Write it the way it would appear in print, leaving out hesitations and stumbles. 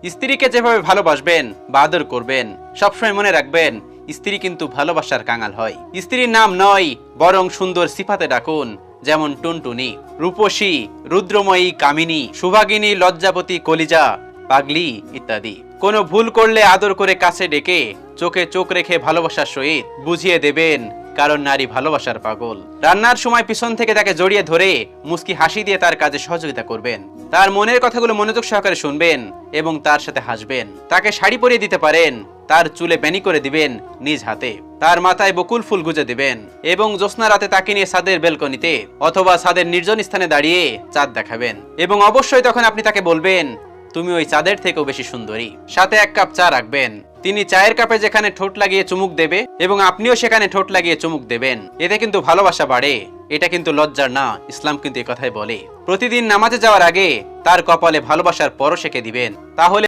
স্ত্রীকে যেভাবে ভালোবাসবেন বা আদর করবেন, সবসময় মনে রাখবেন স্ত্রী কিন্তু ভালোবাসার কাঙাল হয়। স্ত্রীর নাম নয়, বরং সুন্দর সিফাতে ডাকুন, যেমন টুনটুনি, রূপসী, রুদ্রময়ী, কামিনী, সুভাগিনী, লজ্জাবতী, কলিজা, পাগলি ইত্যাদি। কোনো ভুল করলে আদর করে কাছে ডেকে চোখে চোখ রেখে ভালোবাসার সহিত বুঝিয়ে দেবেন, কারণ নারী ভালোবাসার পাগল। রান্নার সময় পিছন থেকে তাকে জড়িয়ে ধরে মুস্কি হাসি দিয়ে তার কাজে সহযোগিতা করবেন। তার মনের কথাগুলো মনোযোগ সহকারে শুনবেন এবং তার সাথে হাসবেন। তাকে শাড়ি পরিয়ে দিতে পারেন, তার চুলে বেনি করে দিবেন নিজ হাতে, তার মাথায় বকুল ফুল গুজে দিবেন এবং জ্যোৎস্না রাতে তাকে নিয়ে ছাদের বেলকনিতে অথবা ছাদের নির্জন স্থানে দাঁড়িয়ে চাঁদ দেখাবেন। এবং অবশ্যই তখন আপনি তাকে বলবেন, তুমি ওই চাঁদের থেকেও বেশি সুন্দরী। সাথে এক কাপ চা রাখবেন। তিনি চায়ের কাপে যেখানে ঠোঁট লাগিয়ে চুমুক দেবে এবং আপনিও সেখানে ঠোঁট লাগিয়ে চুমুক দেবেন। এতে কিন্তু ভালোবাসা বাড়ে। এটা কিন্তু লজ্জার না, ইসলাম কিন্তু এই কথাই বলে। প্রতিদিন নামাজে যাওয়ার আগে তার কপালে ভালোবাসার পরশ এঁকে দিবেন, তাহলে